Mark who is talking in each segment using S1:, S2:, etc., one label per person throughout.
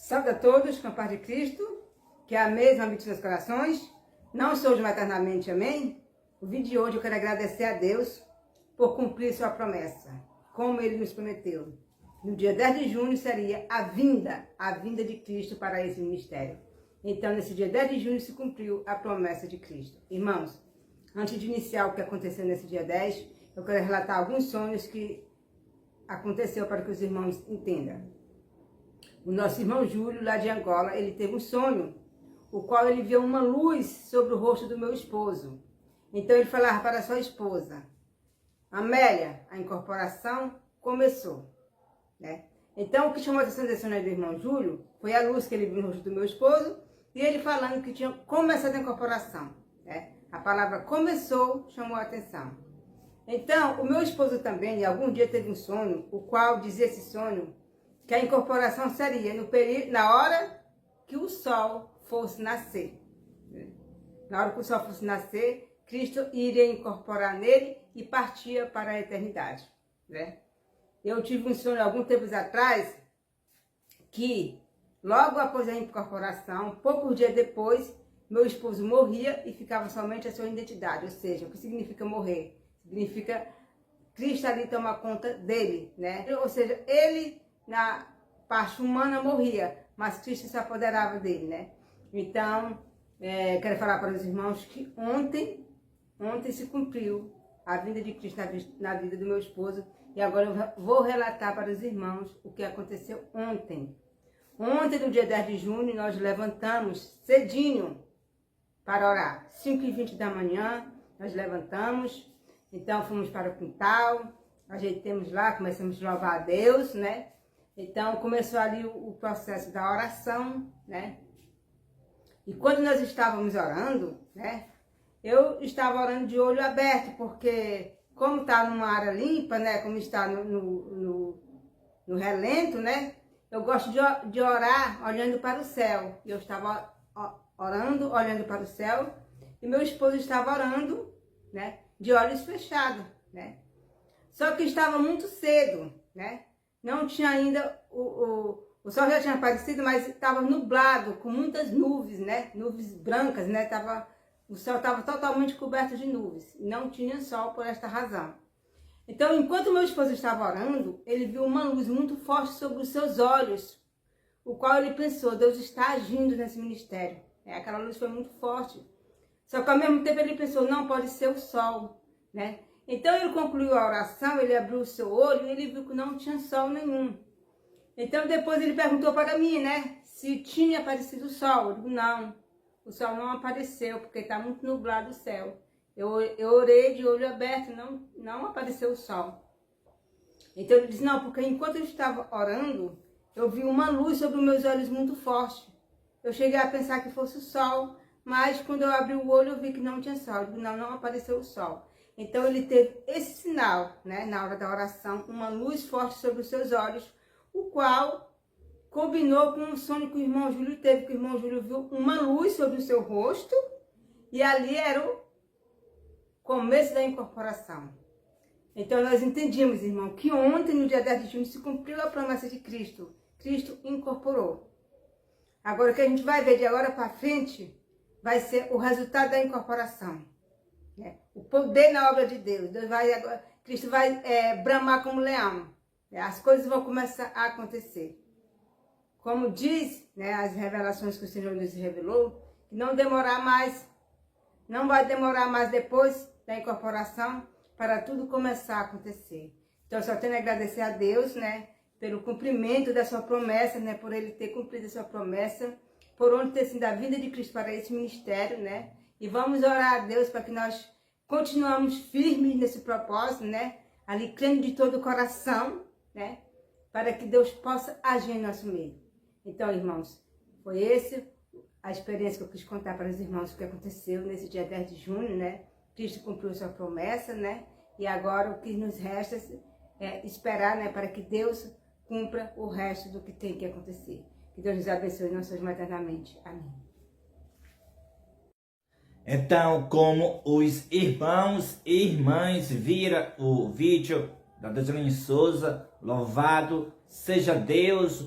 S1: Salve a todos com a paz de Cristo, que é a mesma habite nos corações, não sou de eternamente, amém? O vídeo de hoje eu quero agradecer a Deus por cumprir sua promessa, como Ele nos prometeu. No dia 10 de junho seria a vinda de Cristo para esse ministério. Então, nesse dia 10 de junho se cumpriu a promessa de Cristo. Irmãos, antes de iniciar o que aconteceu nesse dia 10, eu quero relatar alguns sonhos que aconteceu para que os irmãos entendam. O nosso irmão Júlio, lá de Angola, ele teve um sonho, o qual ele viu uma luz sobre o rosto do meu esposo. Então ele falava para a sua esposa: Amélia, a incorporação começou, né? Então o que chamou a atenção desse sonho do irmão Júlio foi a luz que ele viu no rosto do meu esposo e ele falando que tinha começado a incorporação, né? A palavra começou chamou a atenção. Então o meu esposo também, algum dia teve um sonho, o qual dizia esse sonho que a incorporação seria no período, na hora que o sol fosse nascer. Na hora que o sol fosse nascer, Cristo iria incorporar nele e partia para a eternidade, né? Eu tive um sonho algum tempo atrás que logo após a incorporação, poucos dias depois, meu esposo morria e ficava somente a sua identidade. Ou seja, o que significa morrer? Significa Cristo ali toma conta dele, né? Ou seja, ele na parte humana morria, mas Cristo se apoderava dele, né? Então, quero falar para os irmãos que ontem se cumpriu a vinda de Cristo na vida do meu esposo, e agora eu vou relatar para os irmãos o que aconteceu ontem. Ontem, no dia 10 de junho, nós levantamos cedinho para orar. 5h20 da manhã, nós levantamos, então fomos para o quintal, ajeitamos lá, começamos a louvar a Deus, né? Então, começou ali o processo da oração, né? E quando nós estávamos orando, né? Eu estava orando de olho aberto, porque como está numa área limpa, né? Como está no relento, né? Eu gosto de orar olhando para o céu. Eu estava orando, olhando para o céu, e meu esposo estava orando, né? De olhos fechados, né? Só que estava muito cedo, né? Não tinha ainda, o sol já tinha aparecido, mas estava nublado, com muitas nuvens, né? Nuvens brancas, né? O céu estava totalmente coberto de nuvens. Não tinha sol por esta razão. Então, enquanto meu esposo estava orando, ele viu uma luz muito forte sobre os seus olhos, o qual ele pensou: Deus está agindo nesse ministério. Aquela luz foi muito forte. Só que ao mesmo tempo ele pensou: não pode ser o sol, né? Então ele concluiu a oração, ele abriu o seu olho e ele viu que não tinha sol nenhum. Então depois ele perguntou para mim, né, se tinha aparecido o sol. Eu digo: não, o sol não apareceu, porque está muito nublado o céu. Eu orei de olho aberto, não apareceu o sol. Então ele disse: não, porque enquanto eu estava orando, eu vi uma luz sobre os meus olhos muito forte. Eu cheguei a pensar que fosse o sol, mas quando eu abri o olho eu vi que não tinha sol. Eu digo: não apareceu o sol. Então ele teve esse sinal, né, na hora da oração, uma luz forte sobre os seus olhos, o qual combinou com o sonho que o irmão Júlio teve, que o irmão Júlio viu uma luz sobre o seu rosto, e ali era o começo da incorporação. Então nós entendimos, irmão, que ontem, no dia 10 de junho, se cumpriu a promessa de Cristo. Cristo incorporou. Agora o que a gente vai ver de agora para frente vai ser o resultado da incorporação. O poder na obra de Deus. Cristo vai bramar como leão. As coisas vão começar a acontecer. Como diz, né, as revelações que o Senhor nos revelou, que não vai demorar mais depois da incorporação para tudo começar a acontecer. Então, eu só tenho a agradecer a Deus, né, pelo cumprimento da sua promessa, né, por Ele ter cumprido a sua promessa, por onde ter sido a vida de Cristo para esse ministério, né. E vamos orar a Deus para que nós continuemos firmes nesse propósito, né? Ali crendo de todo o coração, né? Para que Deus possa agir em nosso meio. Então, irmãos, foi essa a experiência que eu quis contar para os irmãos, o que aconteceu nesse dia 10 de junho, né? Cristo cumpriu sua promessa, né? E agora o que nos resta é esperar, né? Para que Deus cumpra o resto do que tem que acontecer. Que Deus nos abençoe e nos ajude eternamente. Amém.
S2: Então, como os irmãos e irmãs viram o vídeo da Deus Souza, louvado seja Deus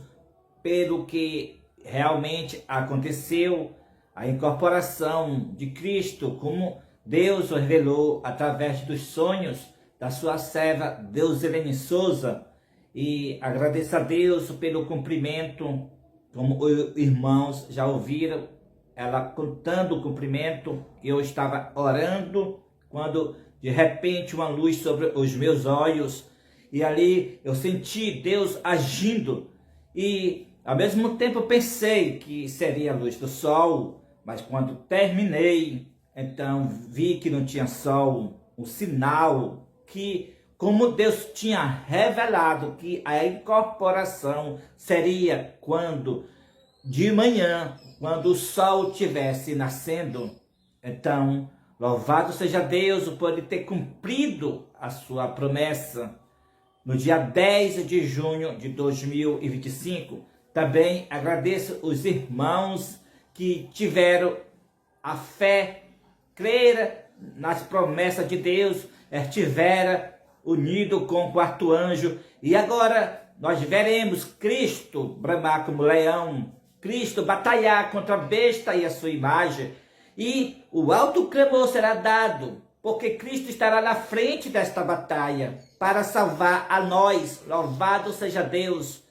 S2: pelo que realmente aconteceu a incorporação de Cristo, como Deus o revelou através dos sonhos da sua serva Deusilene Souza. E agradeço a Deus pelo cumprimento, como os irmãos já ouviram, ela contando o cumprimento. Eu estava orando quando de repente uma luz sobre os meus olhos, e ali eu senti Deus agindo, e ao mesmo tempo pensei que seria a luz do sol, mas quando terminei, então vi que não tinha sol, um sinal que, como Deus tinha revelado que a incorporação seria quando de manhã, quando o sol estivesse nascendo. Então, louvado seja Deus por ele ter cumprido a sua promessa. No dia 10 de junho de 2025, também agradeço os irmãos que tiveram a fé, creram nas promessas de Deus, estiveram unidos com o quarto anjo. E agora nós veremos Cristo bramar como leão, Cristo batalhar contra a besta e a sua imagem. E o alto clamor será dado, porque Cristo estará na frente desta batalha para salvar a nós. Louvado seja Deus.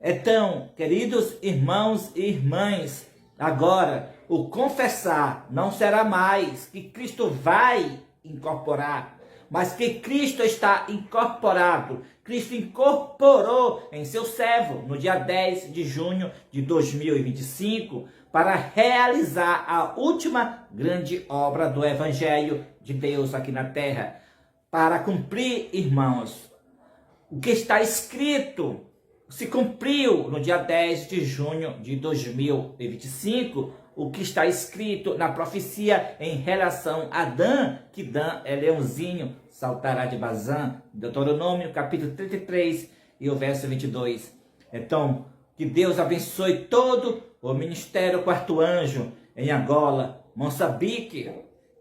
S2: Então, queridos irmãos e irmãs, agora o confessar não será mais que Cristo vai incorporar, mas que Cristo está incorporado. Cristo incorporou em seu servo no dia 10 de junho de 2025 para realizar a última grande obra do Evangelho de Deus aqui na terra. Para cumprir, irmãos, o que está escrito se cumpriu no dia 10 de junho de 2025, o que está escrito na profecia em relação a Dan, que Dan é leãozinho, saltará de Bazã, Deuteronômio capítulo 33 e o verso 22. Então, que Deus abençoe todo o Ministério Quarto Anjo em Angola, Moçambique,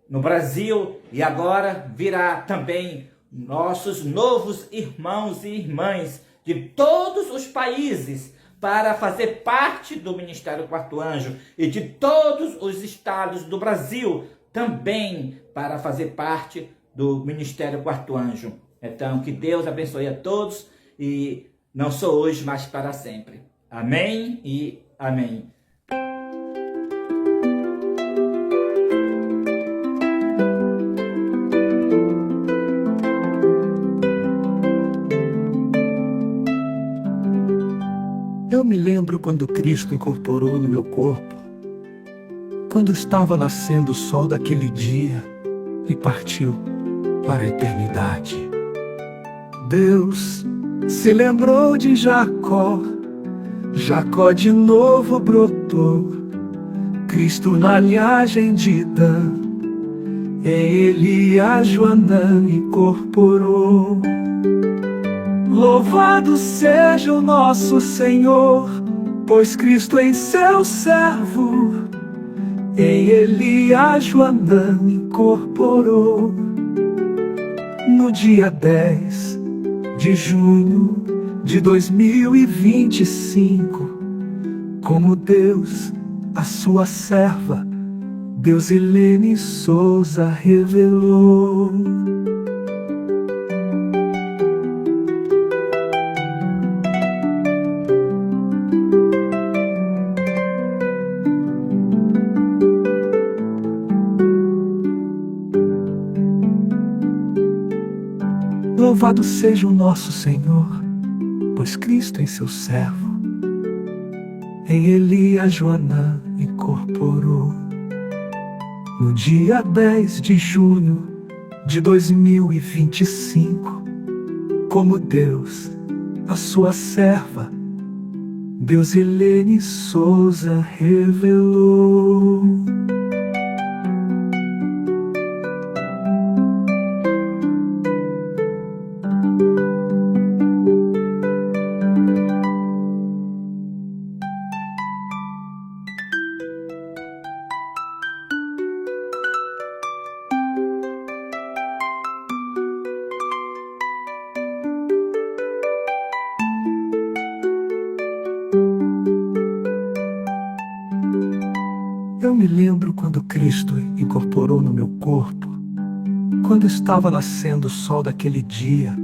S2: no Brasil, e agora virá também nossos novos irmãos e irmãs de todos os países para fazer parte do Ministério Quarto Anjo, e de todos os estados do Brasil também para fazer parte do Ministério Quarto Anjo. Então, que Deus abençoe a todos, e não só hoje, mas para sempre. Amém e amém.
S3: Eu me lembro quando Cristo incorporou no meu corpo, quando estava nascendo o sol daquele dia e partiu para a eternidade. Deus se lembrou de Jacó, Jacó de novo brotou, Cristo na linhagem de Dan, em ele a Joanã incorporou. Louvado seja o nosso Senhor, pois Cristo em seu servo, em ele a Joanã incorporou. No dia 10 de junho de 2025, como Deus, a sua serva, Deusilene Souza revelou. Louvado seja o nosso Senhor, pois Cristo em seu servo, em ele a Joanã incorporou. No dia 10 de junho de 2025, como Deus, a sua serva, Deusilene Souza revelou. Eu me lembro quando Cristo incorporou no meu corpo, quando estava nascendo o sol daquele dia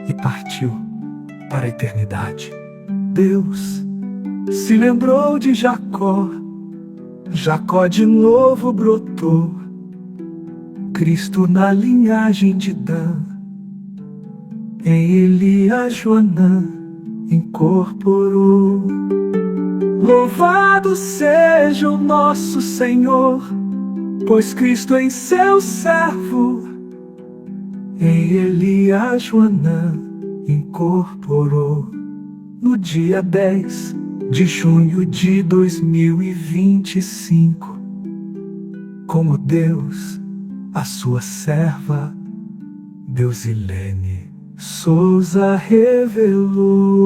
S3: e partiu para a eternidade. Deus se lembrou de Jacó, Jacó de novo brotou, Cristo na linhagem de Dan, em Elias Joanã incorporou. Louvado seja o nosso Senhor, pois Cristo em seu servo, em Elias Joanã incorporou. No dia 10 de junho de 2025, como Deus, a sua serva, Deusilene Souza revelou.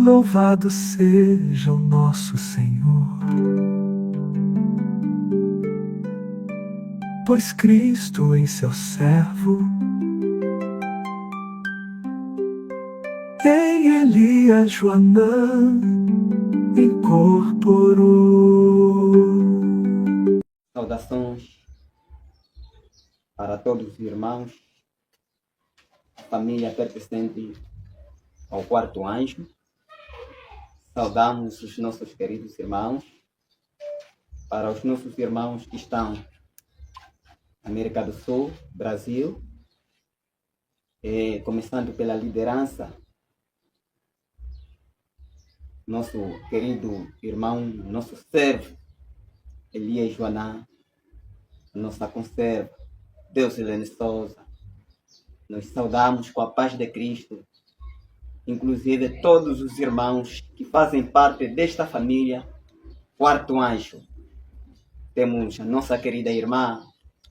S3: Louvado seja o nosso Senhor, pois Cristo em seu servo, em Elias Joanã incorporou.
S4: Saudações para todos os irmãos, família pertencente ao quarto anjo. Saudamos os nossos queridos irmãos. Para os nossos irmãos que estão na América do Sul, Brasil, começando pela liderança, nosso querido irmão, nosso servo, Elias Joanã, nossa conserva, Deusilene Souza. Nós saudamos com a paz de Cristo, inclusive todos os irmãos que fazem parte desta família Quarto Anjo. Temos a nossa querida irmã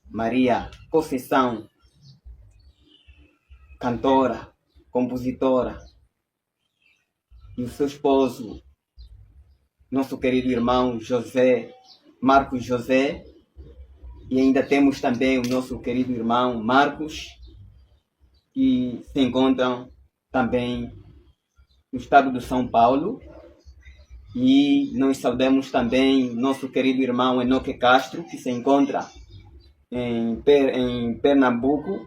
S4: Maria Conceição, cantora, compositora, e o seu esposo, nosso querido irmão José, Marcos José, e ainda temos também o nosso querido irmão Marcos, que se encontram também no estado de São Paulo. E nós saudamos também nosso querido irmão Enoque Castro, que se encontra em Pernambuco,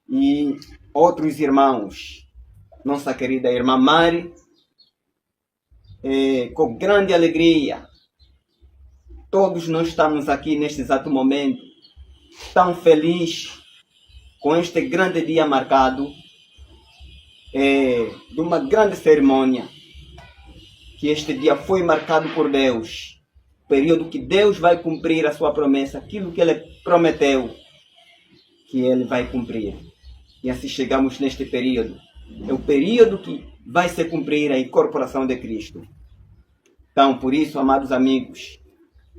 S4: e outros irmãos, nossa querida irmã Mari, com grande alegria, todos nós estamos aqui neste exato momento, tão felizes com este grande dia marcado, de uma grande cerimônia, que este dia foi marcado por Deus, período que Deus vai cumprir a sua promessa, aquilo que Ele prometeu, que Ele vai cumprir. E assim chegamos neste período. É o período que vai se cumprir a incorporação de Cristo. Então, por isso, amados amigos,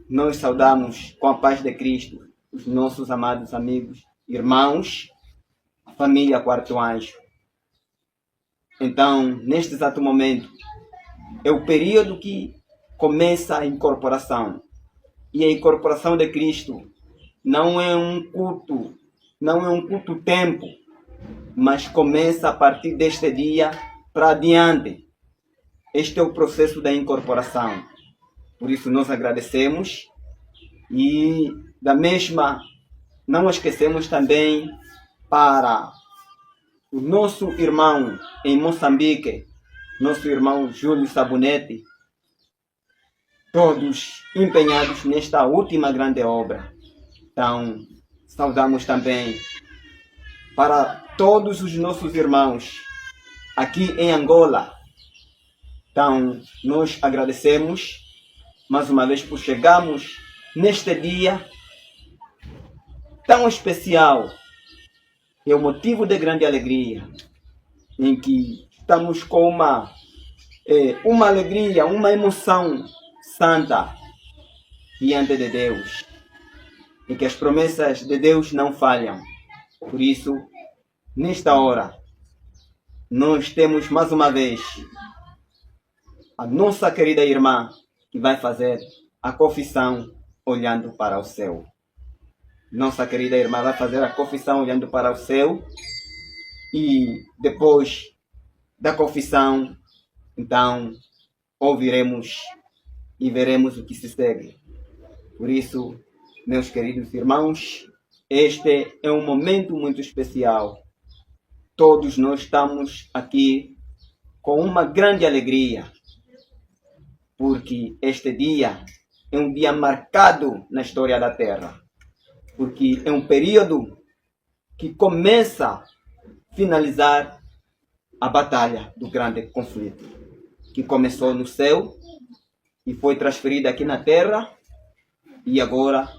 S4: nós saudamos com a paz de Cristo os nossos amados amigos, irmãos, a família Quarto Anjo. Então, neste exato momento, é o período que começa a incorporação. E a incorporação de Cristo não é um culto tempo, mas começa a partir deste dia para adiante. Este é o processo da incorporação. Por isso nós agradecemos e da mesma não esquecemos também para o nosso irmão em Moçambique, nosso irmão Júlio Sabonete, todos empenhados nesta última grande obra. Então, saudamos também para todos os nossos irmãos aqui em Angola. Então, nós agradecemos mais uma vez por chegarmos neste dia tão especial. É o motivo de grande alegria, em que estamos com uma alegria, uma emoção santa diante de Deus. e que as promessas de Deus não falham. Por isso, nesta hora, nós temos mais uma vez a nossa querida irmã que vai fazer a confissão olhando para o céu. Nossa querida irmã vai fazer a confissão olhando para o céu e depois da confissão, então, ouviremos e veremos o que se segue. Por isso, meus queridos irmãos, este é um momento muito especial. Todos nós estamos aqui com uma grande alegria, porque este dia é um dia marcado na história da Terra, porque é um período que começa a finalizar a batalha do grande conflito, que começou no céu e foi transferida aqui na Terra, e agora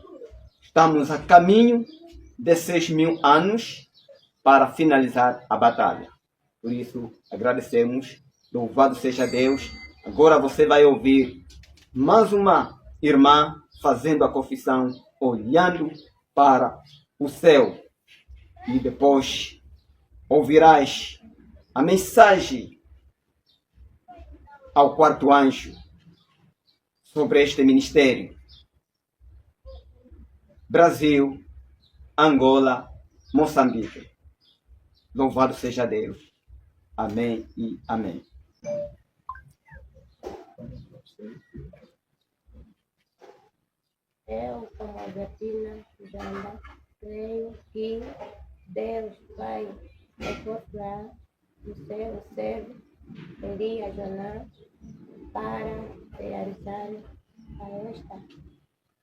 S4: estamos a caminho de 6.000 anos para finalizar a batalha. Por isso, agradecemos, louvado seja Deus. Agora você vai ouvir mais uma irmã fazendo a confissão, olhando para o céu. E depois ouvirás a mensagem ao quarto anjo sobre este ministério. Brasil, Angola, Moçambique. Louvado seja Deus. Amém e amém.
S5: Eu, como Albertina Janda, creio que Deus vai encontrar o seu servo Elias Joná para realizar esta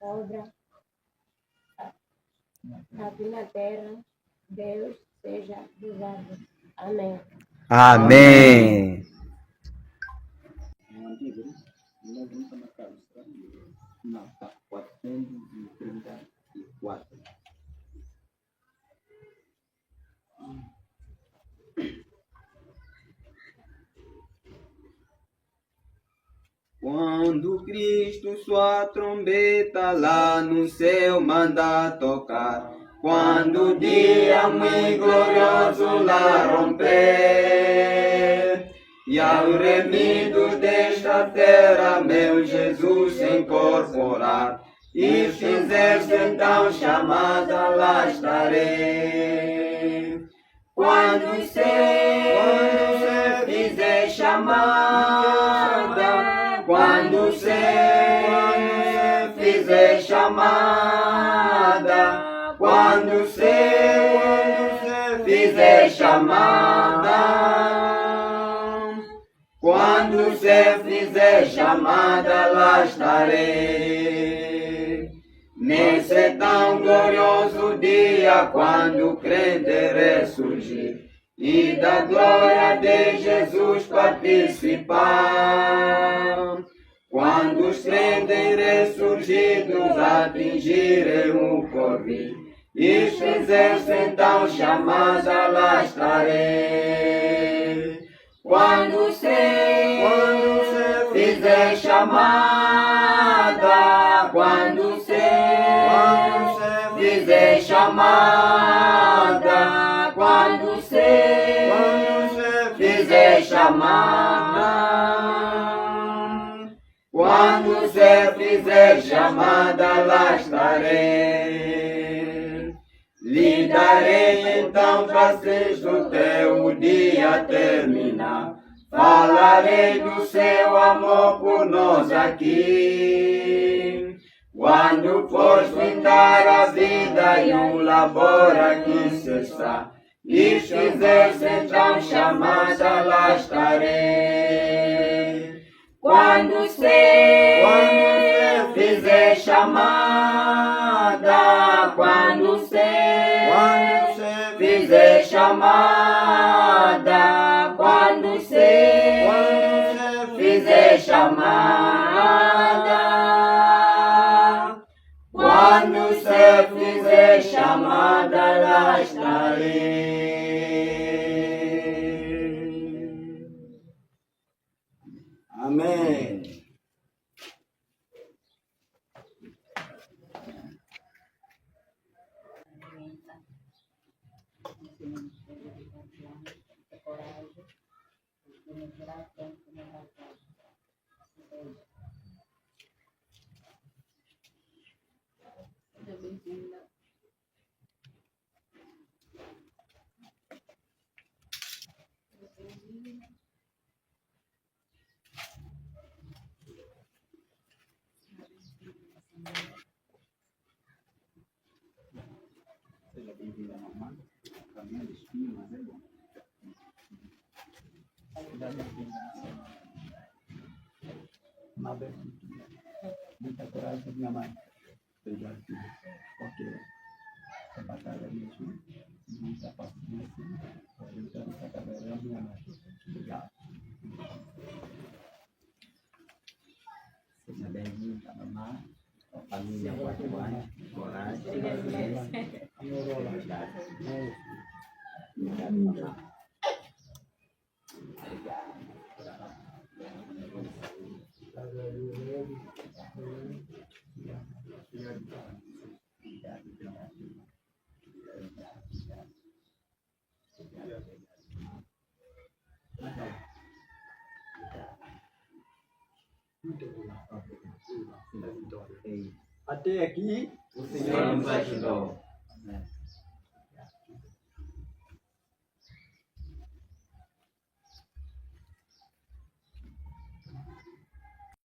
S5: obra aqui na terra. Deus seja louvado. Amém.
S4: Amém. Nota 434. Quando Cristo sua trombeta lá no céu manda tocar, quando o dia muito glorioso lá romper, e aos remidos desta terra meu Jesus se incorporar, e fizer-se então chamada, lá estarei. Quando você fizer chamada, quando você fizer chamada, quando você fizer chamada, quando você fizer chamada, lá estarei. Nesse tão glorioso dia, quando o crente ressurgir e da glória de Jesus participar, quando os crentes ressurgidos atingirem o porvir e fizer-se então chamada, lá estarei. Quando você fizer chamada, quando você fizer chamada, quando você fizer chamada, quando você fizer chamada, lá estarei. Lhe darei então prazeres até o dia terminar. Falarei do seu amor por nós aqui. Quando for findar a vida e o labor aqui cessar, e fizer-se então chamada, lá estarei. Quando você fizer chamada, quando você fizer chamada, quando você fizer chamada, quando você fizer chamada, lá estarei. Amém.
S6: aguenta. Você não tem confiança, tem coragem, e não tirar tempo que não vai ter. Seja bem-vinda.
S7: Seja bem-vinda, mamãe. Caminho de espinho, mas é bom. Seja bem-vinda, uma abertura. Muita coragem, minha mãe. Obrigado, filha. Porque a batalha mesmo, muita paciência. Então, essa cadeira é minha mãe. Obrigado. Seja bem-vinda, mamãe. A família Guatuai, coragem, paciência, amorosidade. Obrigado, mamãe. Até aqui, o Senhor nos ajudou.